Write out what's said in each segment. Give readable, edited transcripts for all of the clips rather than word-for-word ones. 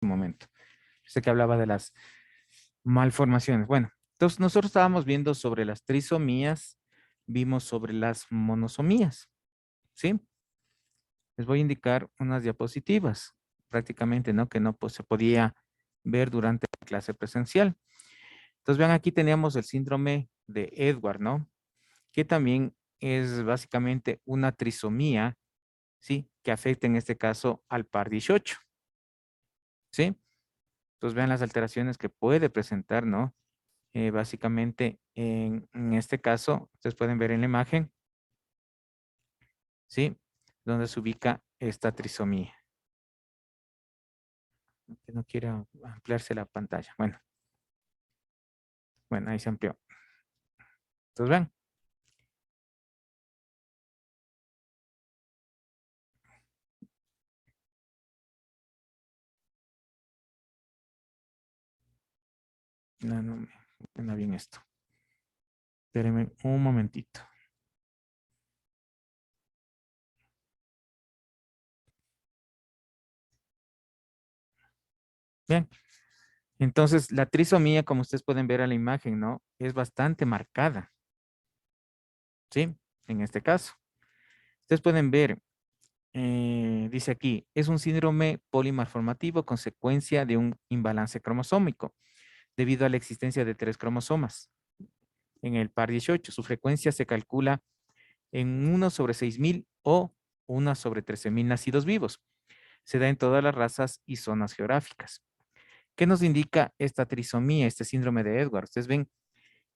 un momento. Sé que hablaba de las malformaciones. Bueno, entonces nosotros estábamos viendo sobre las trisomías, vimos sobre las monosomías, ¿sí? Les voy a indicar unas diapositivas, prácticamente, ¿no? Que no pues, se podía ver durante la clase presencial. Entonces, vean, aquí teníamos el síndrome de Edward, ¿no? Que también es básicamente una trisomía, ¿sí? Que afecta en este caso al par 18, ¿sí? Entonces, vean las alteraciones que puede presentar, ¿no? Básicamente, en este caso, ustedes pueden ver en la imagen, ¿sí? Donde se ubica esta trisomía. Que no quiera ampliarse la pantalla. Bueno, ahí se amplió. Entonces, vean. No me anda bien esto. Espérenme un momentito. Bien. Entonces, la trisomía, como ustedes pueden ver a la imagen, ¿no? Es bastante marcada. ¿Sí? En este caso. Ustedes pueden ver, dice aquí, es un síndrome polimalformativo consecuencia de un imbalance cromosómico debido a la existencia de 3 cromosomas en el par 18. Su frecuencia se calcula en 1/6.000 o 1/13.000 nacidos vivos. Se da en todas las razas y zonas geográficas. ¿Qué nos indica esta trisomía, este síndrome de Edward? Ustedes ven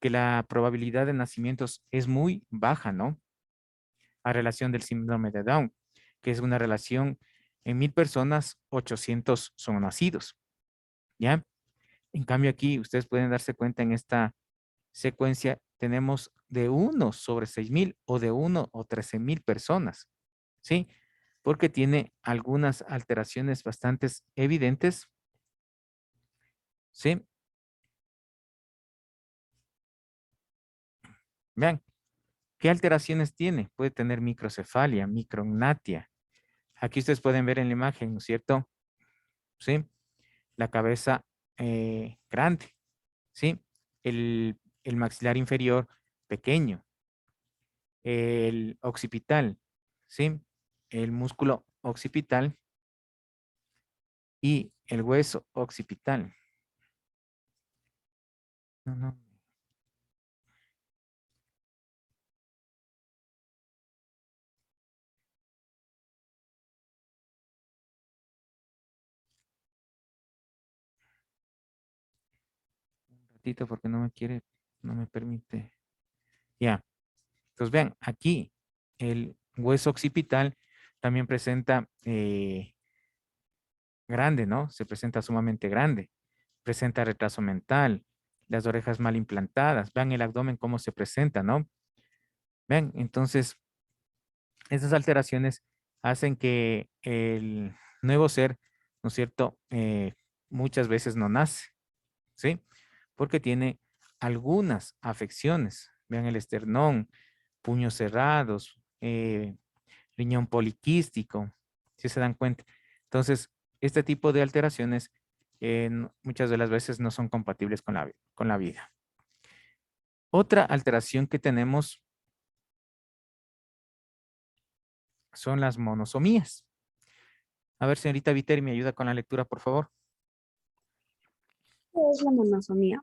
que la probabilidad de nacimientos es muy baja, ¿no? A relación del síndrome de Down, que es una relación en 1,000 personas, 800 son nacidos, ¿ya? En cambio aquí, ustedes pueden darse cuenta en esta secuencia, tenemos de 1/6.000 o de 1 o 13.000 personas, ¿sí? Porque tiene algunas alteraciones bastante evidentes, ¿sí? Vean, ¿qué alteraciones tiene? Puede tener microcefalia, micrognatia. Aquí ustedes pueden ver en la imagen, ¿no es cierto? ¿Sí? La cabeza grande, ¿sí? El maxilar inferior pequeño, el occipital, ¿sí? El músculo occipital y el hueso occipital. No, no. Un ratito porque no me quiere, no me permite. Ya. Entonces vean, aquí el hueso occipital también presenta grande, ¿no? Se presenta sumamente grande. Presenta retraso mental, las orejas mal implantadas. Vean el abdomen cómo se presenta, ¿no? Vean, entonces, esas alteraciones hacen que el nuevo ser, ¿no es cierto? Muchas veces no nace, ¿sí? Porque tiene algunas afecciones. Vean el esternón, puños cerrados, riñón poliquístico, si se dan cuenta. Entonces, este tipo de alteraciones muchas de las veces no son compatibles con la vida. Otra alteración que tenemos son las monosomías. A ver, señorita Viteri, me ayuda con la lectura, por favor. ¿Qué es la monosomía?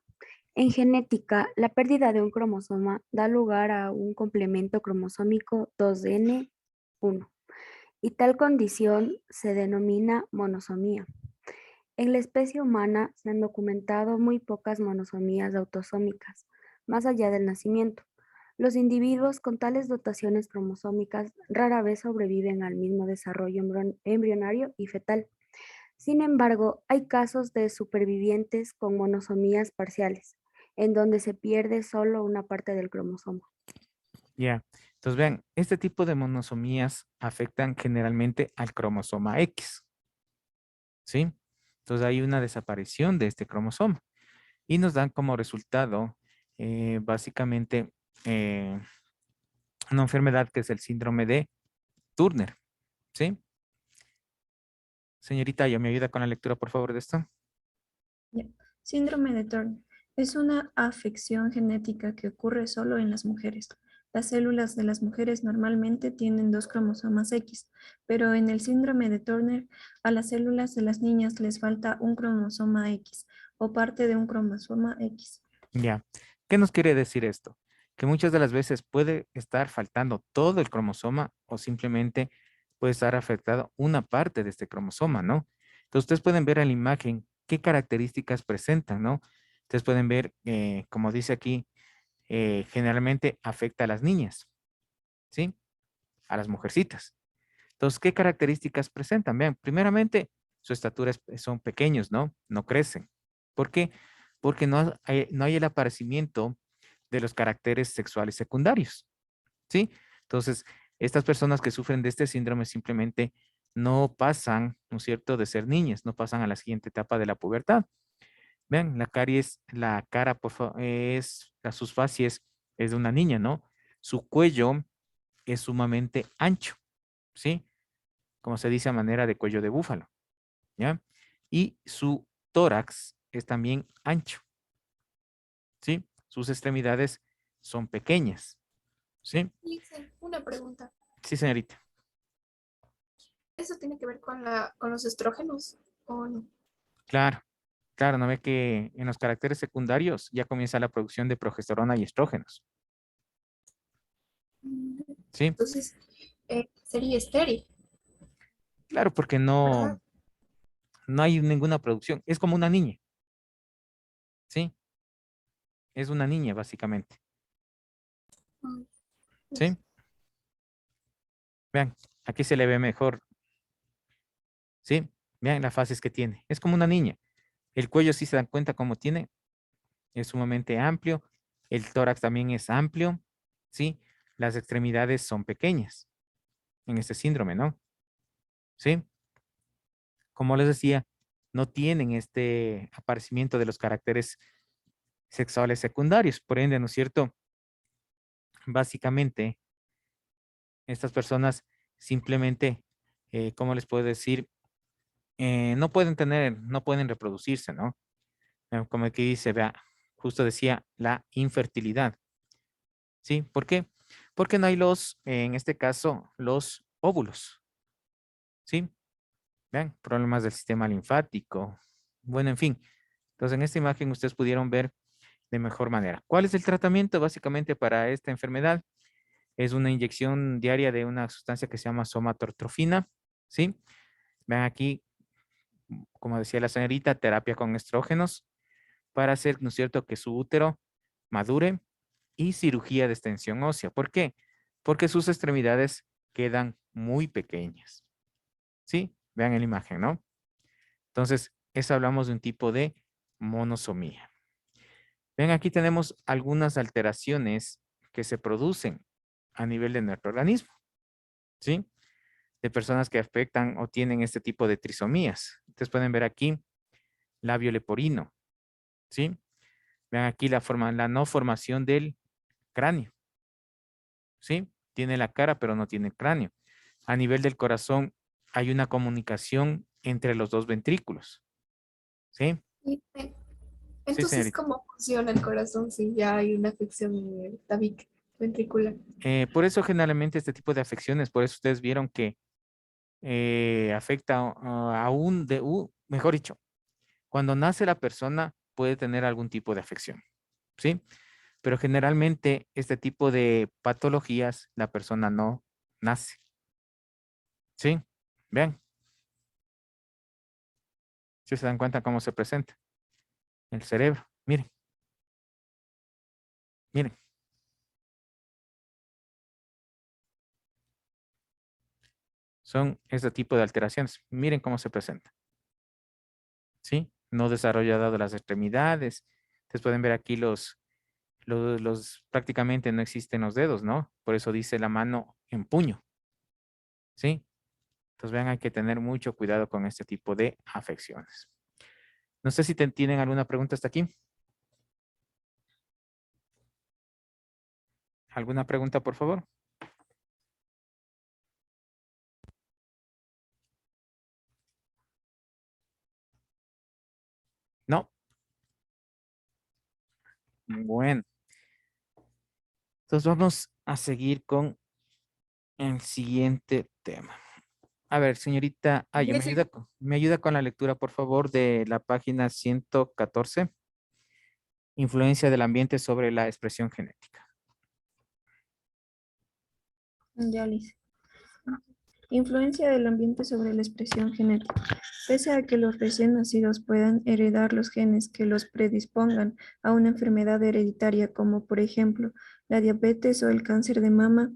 En genética, la pérdida de un cromosoma da lugar a un complemento cromosómico 2n1 y tal condición se denomina monosomía. En la especie humana se han documentado muy pocas monosomías autosómicas, más allá del nacimiento. Los individuos con tales dotaciones cromosómicas rara vez sobreviven al mismo desarrollo embrionario y fetal. Sin embargo, hay casos de supervivientes con monosomías parciales, en donde se pierde solo una parte del cromosoma. Ya. Entonces, vean, este tipo de monosomías afectan generalmente al cromosoma X, ¿sí? Entonces, hay una desaparición de este cromosoma y nos dan como resultado, básicamente, una enfermedad que es el síndrome de Turner, ¿sí? Señorita, ¿ya me ayuda con la lectura, por favor, de esto? Ya. Síndrome de Turner es una afección genética que ocurre solo en las mujeres. Las células de las mujeres normalmente tienen dos cromosomas X, pero en el síndrome de Turner a las células de las niñas les falta un cromosoma X o parte de un cromosoma X. Ya. ¿Qué nos quiere decir esto? Que muchas de las veces puede estar faltando todo el cromosoma o simplemente puede estar afectado una parte de este cromosoma, ¿no? Entonces, ustedes pueden ver en la imagen qué características presentan, ¿no? Ustedes pueden ver, como dice aquí, generalmente afecta a las niñas, ¿sí? A las mujercitas. Entonces, ¿qué características presentan? Vean, primeramente, su estatura son pequeños, ¿no? No crecen. ¿Por qué? Porque no hay el aparecimiento de los caracteres sexuales secundarios, ¿sí? Entonces, estas personas que sufren de este síndrome simplemente no pasan, ¿no es cierto?, de ser niñas, no pasan a la siguiente etapa de la pubertad. Vean, la cara, por favor, sus facies es de una niña, ¿no? Su cuello es sumamente ancho, ¿sí? Como se dice a manera de cuello de búfalo, ¿ya? Y su tórax es también ancho, ¿sí? Sus extremidades son pequeñas, ¿sí? Listen, una pregunta. Sí, señorita. ¿Eso tiene que ver con con los estrógenos o no? Claro, claro, no ve que en los caracteres secundarios ya comienza la producción de progesterona y estrógenos, Mm, ¿sí? Entonces, sería estéril, Claro, porque ¿verdad? no hay ninguna producción. Es como una niña, ¿sí? Es una niña, básicamente, Mm, ¿sí? Vean, aquí se le ve mejor, ¿sí? Vean las fases que tiene. Es como una niña. El cuello, si se dan cuenta cómo tiene, es sumamente amplio. El tórax también es amplio, ¿sí? Las extremidades son pequeñas en este síndrome, ¿no? ¿Sí? Como les decía, no tienen este aparecimiento de los caracteres sexuales secundarios. Por ende, ¿no es cierto? Básicamente, estas personas simplemente, ¿cómo les puedo decir? No pueden reproducirse, ¿no? Como aquí dice, vea, justo decía la infertilidad, ¿sí? ¿Por qué? Porque no hay en este caso, los óvulos, ¿sí? Vean, problemas del sistema linfático. Bueno, en fin. Entonces, en esta imagen ustedes pudieron ver de mejor manera. ¿Cuál es el tratamiento básicamente para esta enfermedad? Es una inyección diaria de una sustancia que se llama somatortrofina, ¿sí? Vean aquí, como decía la señorita, terapia con estrógenos para hacer, ¿no es cierto?, que su útero madure y cirugía de extensión ósea. ¿Por qué? Porque sus extremidades quedan muy pequeñas, ¿sí? Vean en la imagen, ¿no? Entonces, eso hablamos de un tipo de monosomía. Ven, aquí tenemos algunas alteraciones que se producen a nivel de nuestro organismo, ¿sí? De personas que afectan o tienen este tipo de trisomías. Ustedes pueden ver aquí labio leporino, ¿sí? Vean aquí la no formación del cráneo, ¿sí? Tiene la cara, pero no tiene cráneo. A nivel del corazón hay una comunicación entre los dos ventrículos, ¿sí? Listen, Sí, entonces, señorita. ¿cómo funciona el corazón si ya hay una afección en el tabique ventricular? Por eso generalmente este tipo de afecciones, por eso ustedes vieron que afecta mejor dicho, cuando nace la persona puede tener algún tipo de afección, ¿sí? Pero generalmente este tipo de patologías la persona no nace, ¿sí? Vean, si se dan cuenta cómo se presenta el cerebro. Miren, miren, son este tipo de alteraciones. Miren cómo se presenta, ¿sí? No desarrollado las extremidades. Ustedes pueden ver aquí prácticamente no existen los dedos, ¿no? Por eso dice la mano en puño, ¿sí? Entonces vean, hay que tener mucho cuidado con este tipo de afecciones. No sé si tienen alguna pregunta hasta aquí. ¿Alguna pregunta, por favor? Bueno, entonces vamos a seguir con el siguiente tema. A ver, señorita Ayo, Jessica, me ayuda con la lectura, por favor, de la página 114, influencia del ambiente sobre la expresión genética. Ya, Liz. Influencia del ambiente sobre la expresión genética. Pese a que los recién nacidos puedan heredar los genes que los predispongan a una enfermedad hereditaria, como por ejemplo la diabetes o el cáncer de mama,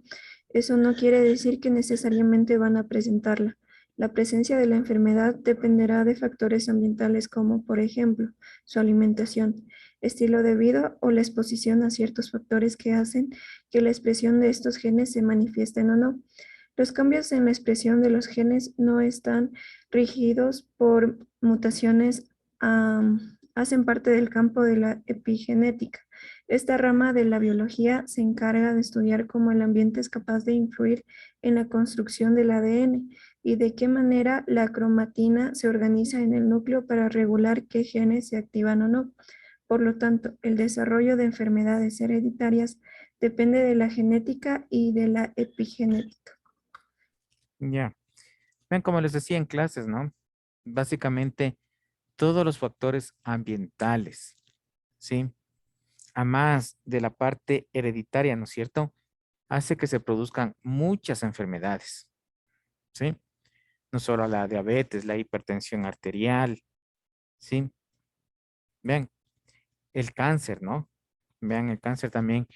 eso no quiere decir que necesariamente van a presentarla. La presencia de la enfermedad dependerá de factores ambientales como, por ejemplo, su alimentación, estilo de vida o la exposición a ciertos factores que hacen que la expresión de estos genes se manifiesten o no. Los cambios en la expresión de los genes no están rígidos por mutaciones, hacen parte del campo de la epigenética. Esta rama de la biología se encarga de estudiar cómo el ambiente es capaz de influir en la construcción del ADN y de qué manera la cromatina se organiza en el núcleo para regular qué genes se activan o no. Por lo tanto, el desarrollo de enfermedades hereditarias depende de la genética y de la epigenética. Ya. Ven, como les decía en clases, ¿no? Básicamente, todos los factores ambientales, ¿sí? A más de la parte hereditaria, ¿no es cierto? Hace que se produzcan muchas enfermedades, ¿sí? No solo la diabetes, la hipertensión arterial, ¿sí? Vean, el cáncer, ¿no? Vean, el cáncer también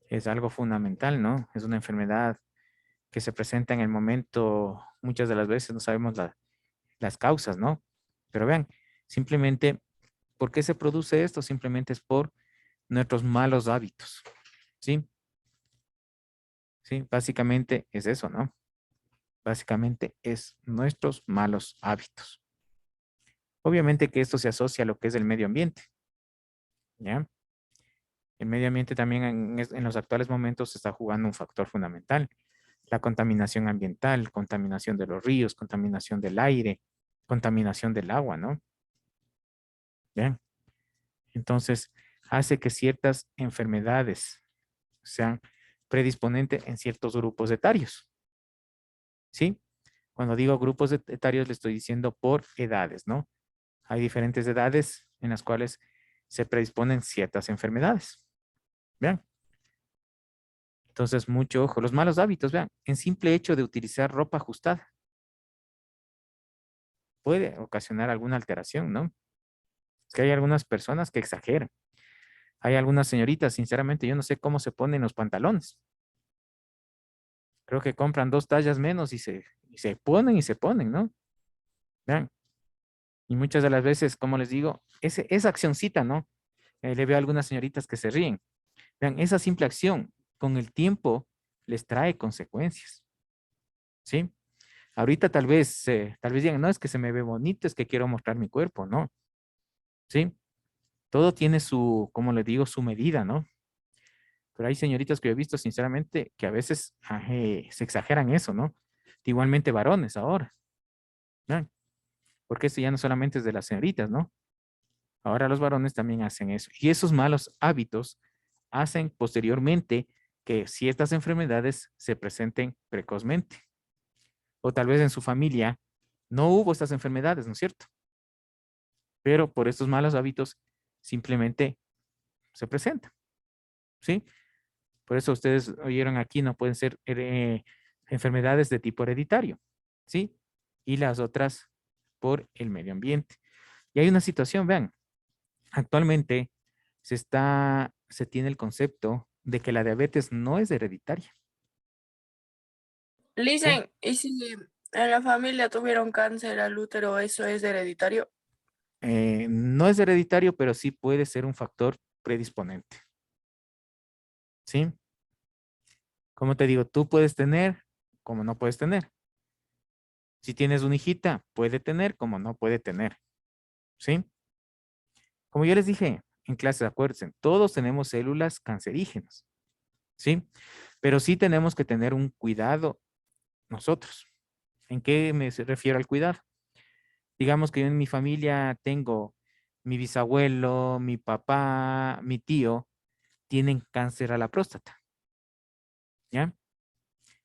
es algo fundamental, ¿no? Es una enfermedad que se presenta en el momento, muchas de las veces no sabemos las causas, ¿no? Pero vean, simplemente, ¿por qué se produce esto? Simplemente es por nuestros malos hábitos, ¿sí? Sí, básicamente es eso, ¿no? Básicamente es nuestros malos hábitos. Obviamente que esto se asocia a lo que es el medio ambiente, ¿ya? El medio ambiente también en los actuales momentos está jugando un factor fundamental. La contaminación ambiental, contaminación de los ríos, contaminación del aire, contaminación del agua, ¿no? Bien. Entonces, hace que ciertas enfermedades sean predisponentes en ciertos grupos etarios, ¿sí? Cuando digo grupos etarios, le estoy diciendo por edades, ¿no? Hay diferentes edades en las cuales se predisponen ciertas enfermedades. Vean. Entonces, mucho ojo. Los malos hábitos, vean, en simple hecho de utilizar ropa ajustada puede ocasionar alguna alteración, ¿no? Es que hay algunas personas que exageran. Hay algunas señoritas, sinceramente, yo no sé cómo se ponen los pantalones. Creo que compran 2 tallas menos y se ponen, ¿no? Vean. Y muchas de las veces, como les digo, esa accioncita, ¿no? Le veo a algunas señoritas que se ríen. Vean, esa simple acción con el tiempo les trae consecuencias, ¿sí? Ahorita tal vez digan, no, es que se me ve bonito, es que quiero mostrar mi cuerpo, ¿no? ¿Sí? Todo tiene su, como les digo, su medida, ¿no? Pero hay señoritas que yo he visto, sinceramente, que a veces se exageran eso, ¿no? Igualmente varones ahora, ¿no? Porque esto ya no solamente es de las señoritas, ¿no? Ahora los varones también hacen eso. Y esos malos hábitos hacen posteriormente que ciertas enfermedades se presenten precozmente. O tal vez en su familia no hubo estas enfermedades, ¿no es cierto? Pero por estos malos hábitos simplemente se presentan, ¿sí? Por eso ustedes oyeron aquí, no pueden ser enfermedades de tipo hereditario, ¿sí? Y las otras por el medio ambiente. Y hay una situación, vean, actualmente se tiene el concepto de que la diabetes no es hereditaria, ¿sí? Listen, ¿y si en la familia tuvieron cáncer al útero, eso es hereditario? No es hereditario, pero sí puede ser un factor predisponente, ¿sí? Como te digo, tú puedes tener, como no puedes tener. Si tienes una hijita, puede tener, como no puede tener, ¿sí? Como yo les dije en clase, acuérdense, todos tenemos células cancerígenas, ¿sí? Pero sí tenemos que tener un cuidado nosotros. ¿En qué refiero al cuidado? Digamos que yo en mi familia tengo mi bisabuelo, mi papá, mi tío, tienen cáncer a la próstata. ¿Ya?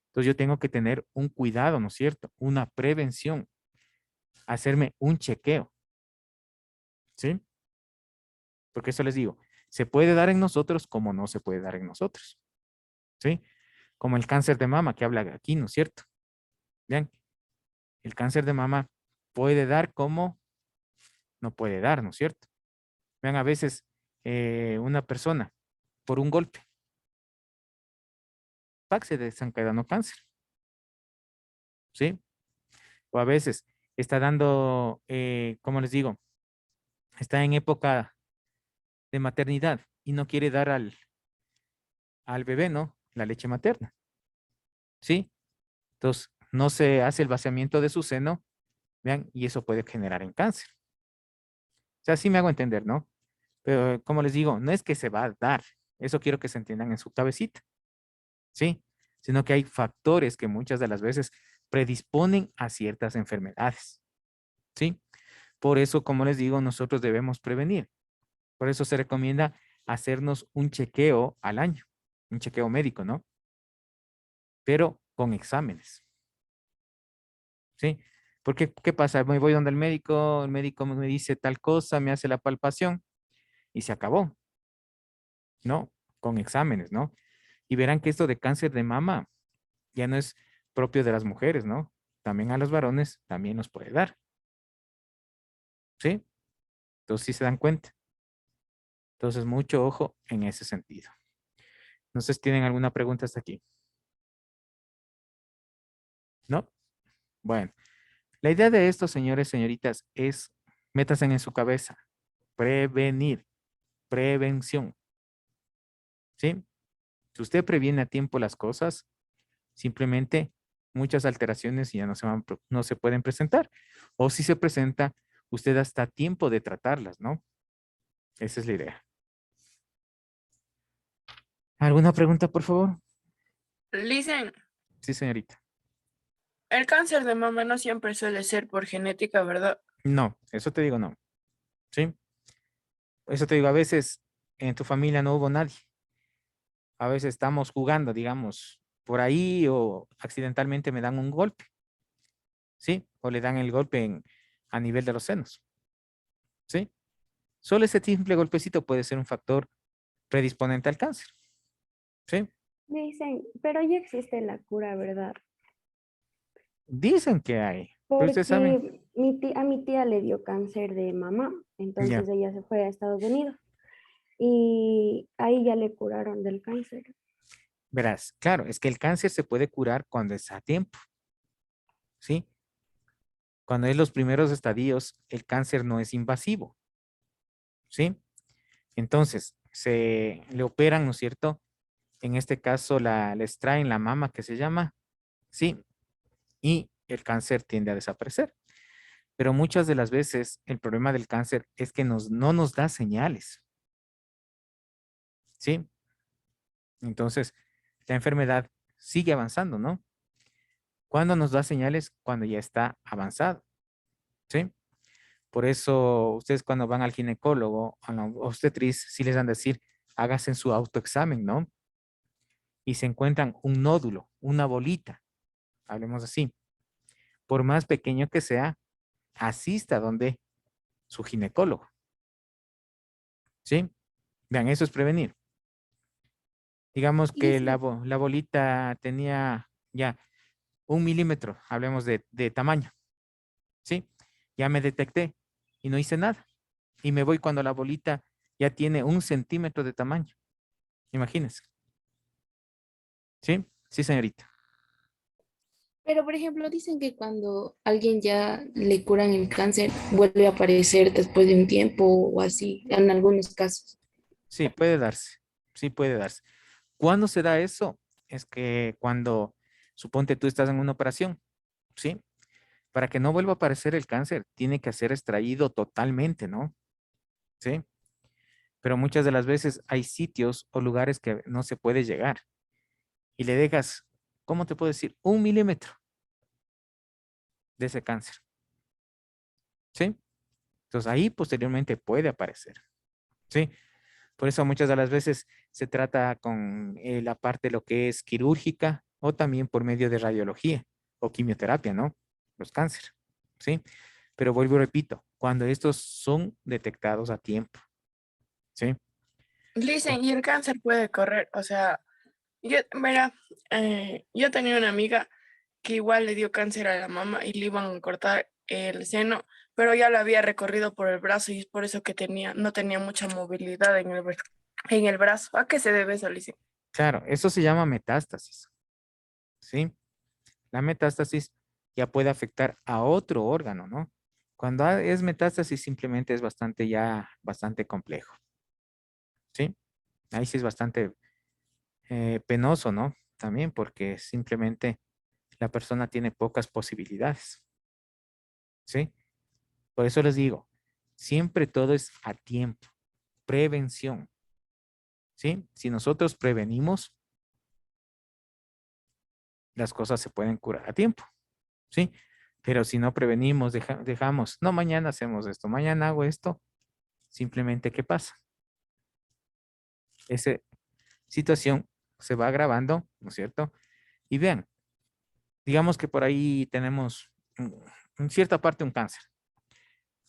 Entonces yo tengo que tener un cuidado, ¿no es cierto? Una prevención. Hacerme un chequeo. ¿Sí? Porque eso les digo, se puede dar en nosotros como no se puede dar en nosotros. ¿Sí? Como el cáncer de mama que habla aquí, ¿no es cierto? Vean, el cáncer de mama puede dar como no puede dar, ¿no es cierto? Vean, a veces una persona por un golpe, ¡pac! Se desencadenó cáncer, ¿sí? O a veces está dando, ¿cómo les digo? Está en época de maternidad y no quiere dar al bebé, ¿no? La leche materna, ¿sí? Entonces, no se hace el vaciamiento de su seno, vean, y eso puede generar en cáncer. O sea, sí me hago entender, ¿no? Pero como les digo, no es que se va a dar, eso quiero que se entiendan en su cabecita, ¿sí? Sino que hay factores que muchas de las veces predisponen a ciertas enfermedades, ¿sí? Por eso, como les digo, nosotros debemos prevenir. Por eso se recomienda hacernos un chequeo al año, un chequeo médico, ¿no? Pero con exámenes, ¿sí? Porque, ¿qué pasa? Me voy donde el médico me dice tal cosa, me hace la palpación y se acabó, ¿no? Con exámenes, ¿no? Y verán que esto de cáncer de mama ya no es propio de las mujeres, ¿no? También a los varones también nos puede dar, ¿sí? Entonces sí se dan cuenta. Entonces mucho ojo en ese sentido. No sé si tienen alguna pregunta hasta aquí. ¿No? Bueno, la idea de esto, señores, señoritas, es métanse en su cabeza. Prevenir, prevención, ¿sí? Si usted previene a tiempo las cosas, simplemente muchas alteraciones ya no se pueden presentar. O si se presenta, usted hasta tiempo de tratarlas, ¿no? Esa es la idea. ¿Alguna pregunta, por favor? Dicen, Sí, señorita. el cáncer de mama no siempre suele ser por genética, ¿verdad? No, eso te digo no. ¿Sí? Eso te digo, a veces en tu familia no hubo nadie. A veces estamos jugando, digamos, por ahí o accidentalmente me dan un golpe. ¿Sí? O le dan el golpe a nivel de los senos. ¿Sí? Solo ese simple golpecito puede ser un factor predisponente al cáncer. ¿Sí? Dicen, pero ya existe la cura, ¿verdad? Dicen que hay, pero ustedes saben. Porque a mi tía le dio cáncer de mama, Ya, entonces ella se fue a Estados Unidos y ahí ya le curaron del cáncer. verás, claro, es que el cáncer se puede curar cuando está a tiempo. ¿Sí? Cuando es los primeros estadios, el cáncer no es invasivo. ¿Sí? Entonces, se le operan, ¿no es cierto? En este caso, le extraen la mama que se llama, ¿sí? Y el cáncer tiende a desaparecer. Pero muchas de las veces el problema del cáncer es que no nos da señales, ¿sí? Entonces, la enfermedad sigue avanzando, ¿no? ¿Cuándo nos da señales? Cuando ya está avanzado, ¿sí? Por eso, ustedes cuando van al ginecólogo, a la obstetriz, sí les dan a decir, háganse su autoexamen, ¿no? Y se encuentran un nódulo, una bolita, hablemos así. Por más pequeño que sea, asista donde su ginecólogo, ¿sí? Vean, eso es prevenir. Digamos Y que dicen, la bolita tenía ya 1 milímetro, hablemos de tamaño, ¿sí? Ya me detecté y no hice nada. Y me voy cuando la bolita ya tiene 1 centímetro de tamaño. Imagínense. ¿Sí? Sí, señorita. Pero, por ejemplo, dicen que cuando alguien ya le curan el cáncer, vuelve a aparecer después de un tiempo o así, en algunos casos. Sí, puede darse. Sí, puede darse. ¿Cuándo se da eso? Es que cuando, suponte tú estás en una operación, ¿sí? Para que no vuelva a aparecer el cáncer, tiene que ser extraído totalmente, ¿no? ¿Sí? Pero muchas de las veces hay sitios o lugares que no se puede llegar y le dejas, ¿cómo te puedo decir? 1 milímetro de ese cáncer, ¿sí? Entonces ahí posteriormente puede aparecer, ¿sí? Por eso muchas de las veces se trata con la parte de lo que es quirúrgica o también por medio de radiología o quimioterapia, ¿no? Los cánceres, ¿sí? Pero vuelvo y repito, cuando estos son detectados a tiempo, ¿sí? Dicen, y el cáncer puede correr, o sea, mira, yo tenía una amiga que igual le dio cáncer a la mama y le iban a cortar el seno, pero ya lo había recorrido por el brazo y es por eso que no tenía mucha movilidad en el brazo. ¿A qué se debe eso, Lice? Claro, eso se llama metástasis, ¿sí? La metástasis ya puede afectar a otro órgano, ¿no? Cuando es metástasis simplemente es bastante complejo, ¿sí? Ahí sí es bastante penoso, ¿no? También porque simplemente la persona tiene pocas posibilidades, ¿sí? Por eso les digo, siempre todo es a tiempo, prevención, ¿sí? Si nosotros prevenimos, las cosas se pueden curar a tiempo, ¿sí? Pero si no prevenimos, dejamos, no, mañana hacemos esto, mañana hago esto, simplemente, ¿qué pasa? Esa situación se va agravando, ¿no es cierto? Y vean, digamos que por ahí tenemos en cierta parte un cáncer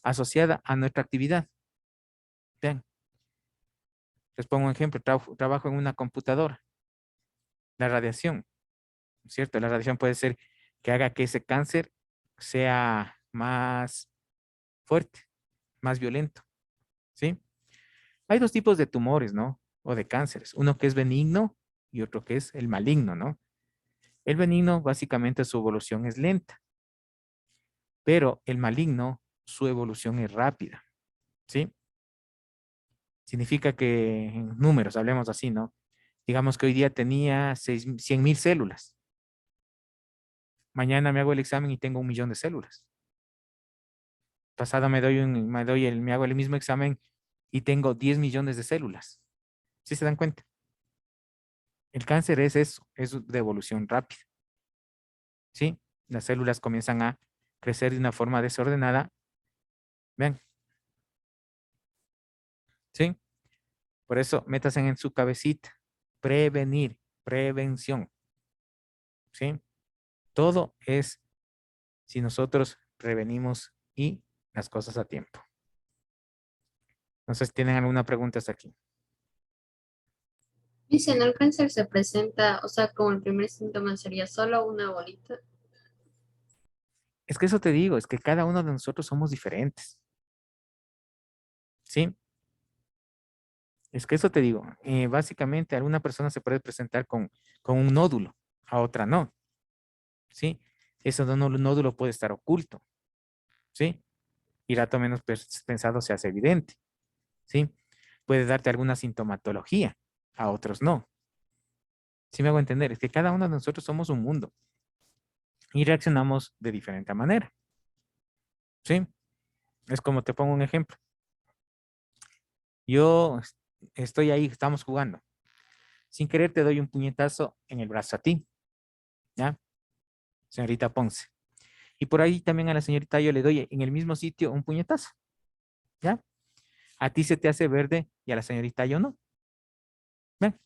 asociada a nuestra actividad. Vean, les pongo un ejemplo, trabajo en una computadora, la radiación, ¿no es cierto? La radiación puede ser que haga que ese cáncer sea más fuerte, más violento, ¿sí? Hay dos tipos de tumores, ¿no? O de cánceres, uno que es benigno y otro que es el maligno, ¿no? El benigno básicamente su evolución es lenta, pero el maligno su evolución es rápida, ¿sí? Significa que en números, hablemos así, ¿no? Digamos que hoy día tenía 100,000 células. Mañana me hago el examen y tengo 1 millón de células. Pasado me hago el mismo examen y tengo 10 millones de células. ¿Sí se dan cuenta? El cáncer es eso, es de evolución rápida. ¿Sí? Las células comienzan a crecer de una forma desordenada. Vean, ¿sí? Por eso, métanse en su cabecita. Prevenir, prevención. ¿Sí? Todo es si nosotros prevenimos y las cosas a tiempo. No sé si tienen alguna pregunta hasta aquí. Dicen, el cáncer se presenta, o sea, como el primer síntoma sería solo una bolita. Es que eso te digo, es que cada uno de nosotros somos diferentes. ¿Sí? Es que eso te digo. Básicamente, alguna persona se puede presentar con un nódulo, a otra no. ¿Sí? Ese nódulo puede estar oculto. ¿Sí? Y rato menos pensado se hace evidente. ¿Sí? Puede darte alguna sintomatología, a otros no. ¿Sí me hago entender? Es que cada uno de nosotros somos un mundo y reaccionamos de diferente manera. ¿Sí? Es como te pongo un ejemplo. Yo estoy ahí, estamos jugando. Sin querer te doy un puñetazo en el brazo a ti, ¿ya? Señorita Ponce. Y por ahí también a la señorita yo le doy en el mismo sitio un puñetazo, ¿ya? A ti se te hace verde y a la señorita yo no. ¿Ven?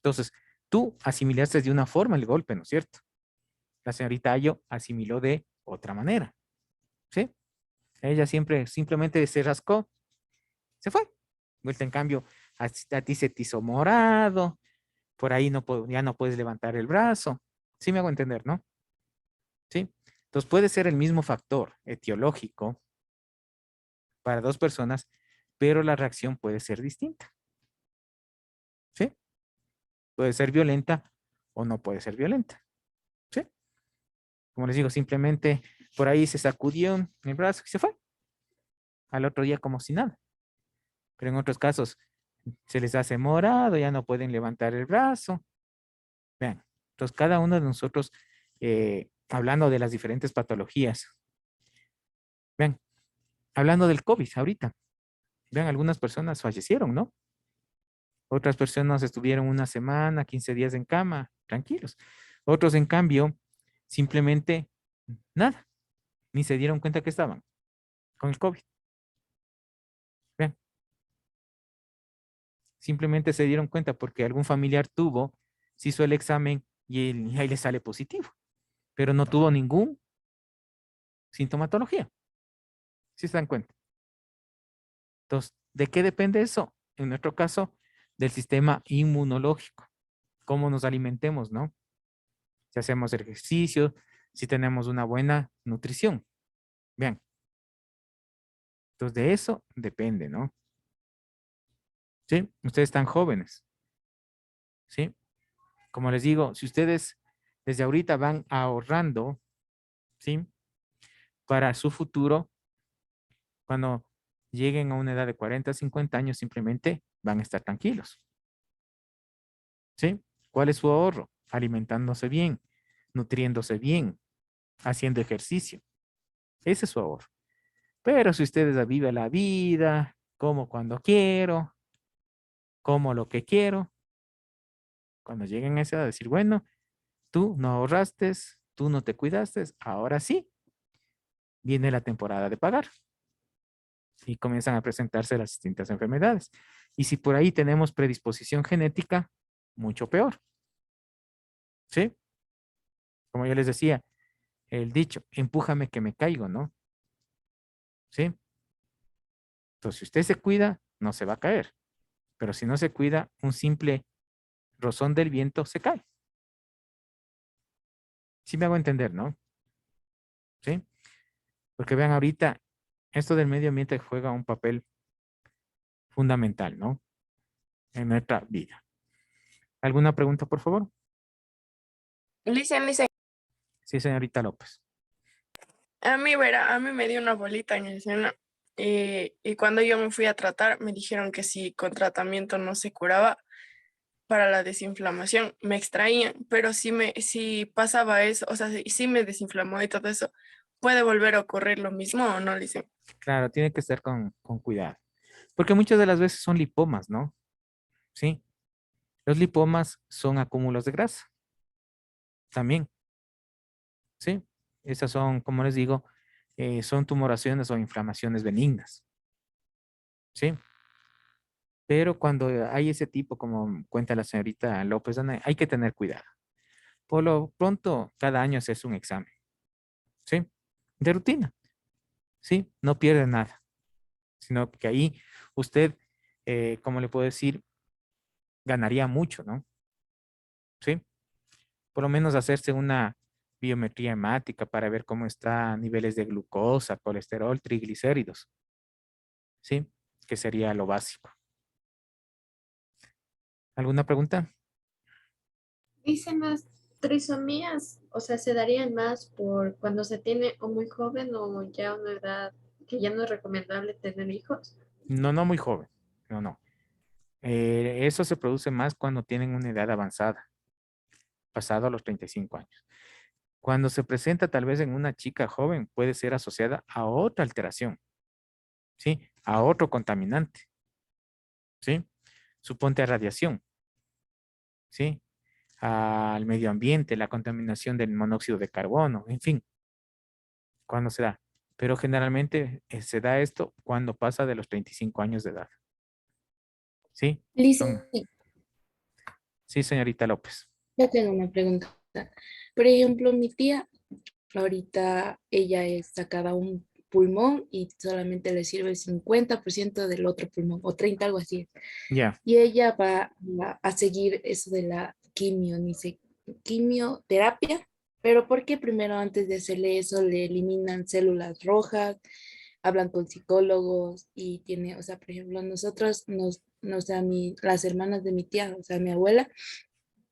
Entonces, tú asimilaste de una forma el golpe, ¿no es cierto? La señorita Ayo asimiló de otra manera, ¿sí? Ella simplemente se rascó, se fue. Vuelta en cambio, a ti se te hizo morado, por ahí ya no puedes levantar el brazo. Sí me hago entender, ¿no? Sí. Entonces puede ser el mismo factor etiológico para dos personas, pero la reacción puede ser distinta. ¿Sí? Puede ser violenta o no puede ser violenta. ¿Sí? Como les digo, simplemente por ahí se sacudió el brazo y se fue. Al otro día como si nada. Pero en otros casos se les hace morado, ya no pueden levantar el brazo. Vean, entonces cada uno de nosotros, hablando de las diferentes patologías, vean, hablando del COVID ahorita, vean, algunas personas fallecieron, ¿no? Otras personas estuvieron una semana, 15 días en cama, tranquilos. Otros, en cambio, simplemente nada, ni se dieron cuenta que estaban con el COVID. Vean, Simplemente se dieron cuenta porque algún familiar tuvo, se hizo el examen y ahí le sale positivo, pero no tuvo ningún sintomatología. ¿Sí se dan cuenta? Entonces, ¿de qué depende eso? En nuestro caso, del sistema inmunológico. Cómo nos alimentemos, ¿no? Si hacemos ejercicio, si tenemos una buena nutrición. Bien. Entonces, de eso depende, ¿no? ¿Sí? Ustedes están jóvenes. ¿Sí? Como les digo, si ustedes desde ahorita van ahorrando, ¿sí? Para su futuro, cuando lleguen a una edad de 40, 50 años, simplemente van a estar tranquilos. ¿Sí? ¿Cuál es su ahorro? Alimentándose bien, nutriéndose bien, haciendo ejercicio. Ese es su ahorro. Pero si ustedes viven la vida, como cuando quiero, como lo que quiero, cuando lleguen a esa edad, decir, bueno, tú no ahorraste, tú no te cuidaste, ahora sí, viene la temporada de pagar. Y comienzan a presentarse las distintas enfermedades. Y si por ahí tenemos predisposición genética, mucho peor. ¿Sí? Como yo les decía, el dicho, empújame que me caigo, ¿no? ¿Sí? Entonces, si usted se cuida, no se va a caer. Pero si no se cuida, un simple rozón del viento se cae. Sí me hago entender, ¿no? ¿Sí? Porque vean ahorita, esto del medio ambiente juega un papel fundamental, ¿no? En nuestra vida. ¿Alguna pregunta, por favor? Listen. Sí, señorita López. A mí, verá, a mí me dio una bolita en el seno y cuando yo me fui a tratar, me dijeron que si con tratamiento no se curaba para la desinflamación, me extraían, pero si pasaba eso, o sea, si me desinflamó y todo eso, ¿puede volver a ocurrir lo mismo o no, dicen? Claro, tiene que estar con cuidado. Porque muchas de las veces son lipomas, ¿no? Sí. Los lipomas son acúmulos de grasa. También. ¿Sí? Esas son, como les digo, son tumoraciones o inflamaciones benignas. ¿Sí? Pero cuando hay ese tipo, como cuenta la señorita López, hay que tener cuidado. Por lo pronto, cada año se hace un examen. ¿Sí? De rutina. ¿Sí? No pierde nada. Sino que ahí usted, como le puedo decir, ganaría mucho, ¿no? ¿Sí? Por lo menos hacerse una biometría hemática para ver cómo está niveles de glucosa, colesterol, triglicéridos. ¿Sí? Que sería lo básico. ¿Alguna pregunta? Dicen las trisomías, o sea, se darían más por cuando se tiene o muy joven o ya una edad que ya no es recomendable tener hijos. No, no muy joven. No, no. Eso se produce más cuando tienen una edad avanzada, pasado a los 35 años. Cuando se presenta tal vez en una chica joven, puede ser asociada a otra alteración, ¿sí? A otro contaminante, ¿sí? Suponte a radiación, ¿sí? Al medio ambiente, la contaminación del monóxido de carbono, en fin, cuando se da. Pero generalmente se da esto cuando pasa de los 35 años de edad, ¿sí? Lizzy, Sí, señorita López. yo tengo una pregunta. Por ejemplo, mi tía, ahorita ella es sacada un pulmón y solamente le sirve el 50% del otro pulmón, o 30, algo así. Ya. Y ella va a seguir eso de la quimioterapia, pero ¿por qué primero antes de hacerle eso le eliminan células rojas, hablan con psicólogos y tiene, o sea, por ejemplo, nosotros las hermanas de mi tía, o sea, mi abuela,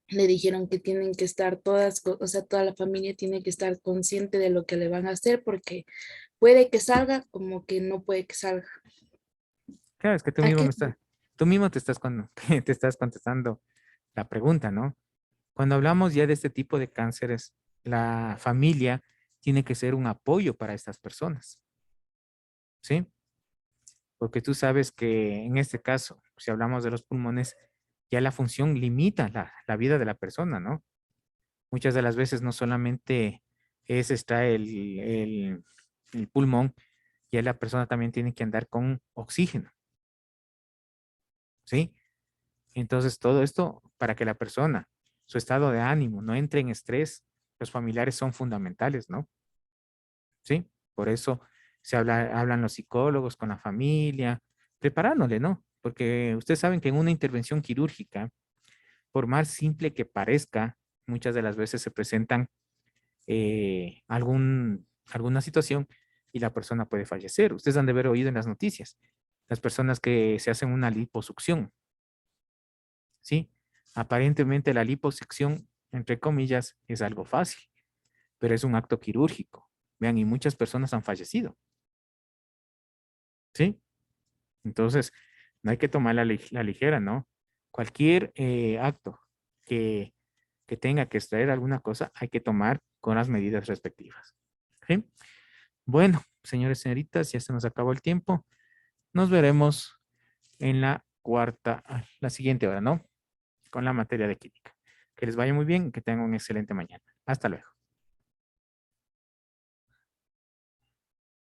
le dijeron que tienen que estar todas, o sea, toda la familia tiene que estar consciente de lo que le van a hacer porque puede que salga como que no puede que salga. Claro, es que ¿A qué? tú mismo te estás, te estás contestando la pregunta, ¿no? Cuando hablamos ya de este tipo de cánceres, la familia tiene que ser un apoyo para estas personas, ¿sí? Porque tú sabes que en este caso, si hablamos de los pulmones, ya la función limita la vida de la persona, ¿no? Muchas de las veces no solamente es extraer el pulmón, ya la persona también tiene que andar con oxígeno, ¿sí? Entonces, todo esto para que la persona, su estado de ánimo, no entre en estrés, los familiares son fundamentales, ¿no? ¿Sí? Por eso hablan los psicólogos con la familia, preparándole, ¿no? Porque ustedes saben que en una intervención quirúrgica, por más simple que parezca, muchas de las veces se presentan alguna situación y la persona puede fallecer. Ustedes han de haber oído en las noticias, las personas que se hacen una liposucción, ¿sí? Aparentemente la liposucción, entre comillas, es algo fácil, pero es un acto quirúrgico. Vean, y muchas personas han fallecido, ¿sí? Entonces, no hay que tomar la ligera, ¿no? Cualquier acto que, que tenga que extraer alguna cosa, hay que tomar con las medidas respectivas. ¿Sí? Bueno, señores y señoritas, ya se nos acabó el tiempo. Nos veremos en la siguiente hora, ¿no? Con la materia de química. Que les vaya muy bien y que tengan un excelente mañana. Hasta luego.